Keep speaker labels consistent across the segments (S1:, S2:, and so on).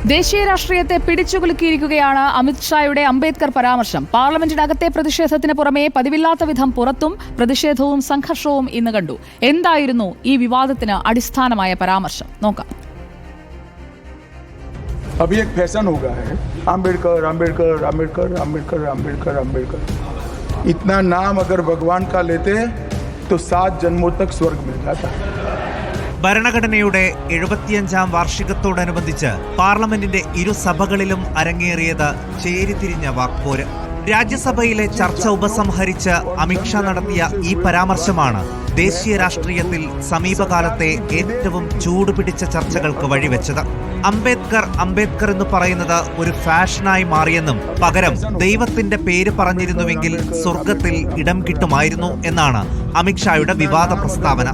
S1: ദേശീയ രാഷ്ട്രീയത്തെ പിടിച്ചുകുലുക്കിയിരിക്കുകയാണ് അമിത്ഷായുടെ അംബേദ്കർ പരാമർശം. പാർലമെന്റിനകത്തെ പ്രതിഷേധത്തിന് പുറമെ പതിവില്ലാത്ത വിധം പുറത്തും പ്രതിഷേധവും സംഘർഷവും ഇന്ന് കണ്ടു. എന്തായിരുന്നു ഈ വിവാദത്തിന് അടിസ്ഥാനമായ പരാമർശം? നോക്കാം.
S2: अभी एक फैशन हो गया है अम्बेडकर अम्बेडकर अम्बेडकर अम्बेडकर अम्बेडकर अम्बेडकर इतना नाम अगर भगवान का लेते तो 7 जन्मों तक स्वर्ग मिल जाता.
S3: ഭരണഘടനയുടെ 75ാം വാർഷികത്തോടനുബന്ധിച്ച് പാർലമെന്റിന്റെ ഇരുസഭകളിലും അരങ്ങേറിയത് ചേരിതിരിഞ്ഞ വാക്പോര്. രാജ്യസഭയിലെ ചർച്ച ഉപസംഹരിച്ച് അമിത്ഷാ നടത്തിയ ഈ പരാമർശമാണ് ദേശീയ രാഷ്ട്രീയത്തിൽ സമീപകാലത്തെ ഏറ്റവും ചൂടുപിടിച്ച ചർച്ചകൾക്ക് വഴിവെച്ചത്. അംബേദ്കർ അംബേദ്കർ എന്ന് പറയുന്നത് ഒരു ഫാഷനായി മാറിയെന്നും പകരം ദൈവത്തിന്റെ പേര് പറഞ്ഞിരുന്നുവെങ്കിൽ സ്വർഗത്തിൽ ഇടം കിട്ടുമായിരുന്നു എന്നാണ് അമിത്ഷായുടെ വിവാദ പ്രസ്താവന.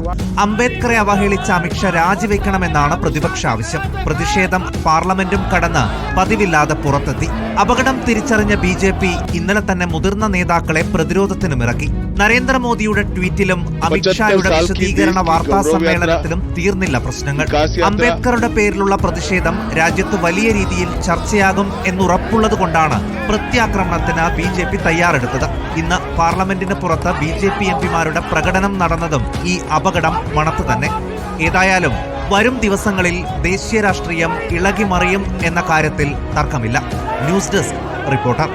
S3: അംബേദ്കറെ അവഹേളിച്ച അമിത്ഷാ രാജിവെക്കണമെന്നാണ് പ്രതിപക്ഷ ആവശ്യം. പ്രതിഷേധം പാർലമെന്റും കടന്ന് പതിവില്ലാതെ പുറത്തെത്തി. അപകടം തിരിച്ചറിഞ്ഞ BJP ഇന്നലെ തന്നെ മുതിർന്ന നേതാക്കളെ പ്രതിരോധത്തിനുമിറക്കി. നരേന്ദ്രമോദിയുടെ ട്വീറ്റിലും അമിത്ഷായുടെ വിശദീകരണ വാർത്താ സമ്മേളനത്തിലും തീർന്നില്ല പ്രശ്നങ്ങൾ. അംബേദ്കറുടെ പേരിലുള്ള പ്രതിഷേധം രാജ്യത്ത് വലിയ രീതിയിൽ ചർച്ചയാകും എന്നുറപ്പുള്ളതുകൊണ്ടാണ് പ്രത്യാക്രമണത്തിന് BJP തയ്യാറെടുത്തത്. ഇന്ന് പാർലമെന്റിന് പുറത്ത് BJP എംപിമാരുടെ പ്രകടനം നടന്നതും ഈ അപകടം മണത്തു തന്നെ. ഏതായാലും വരും ദിവസങ്ങളിൽ ദേശീയ രാഷ്ട്രീയം ഇളകിമറിയും എന്ന കാര്യത്തിൽ തർക്കമില്ല. News desk reporter.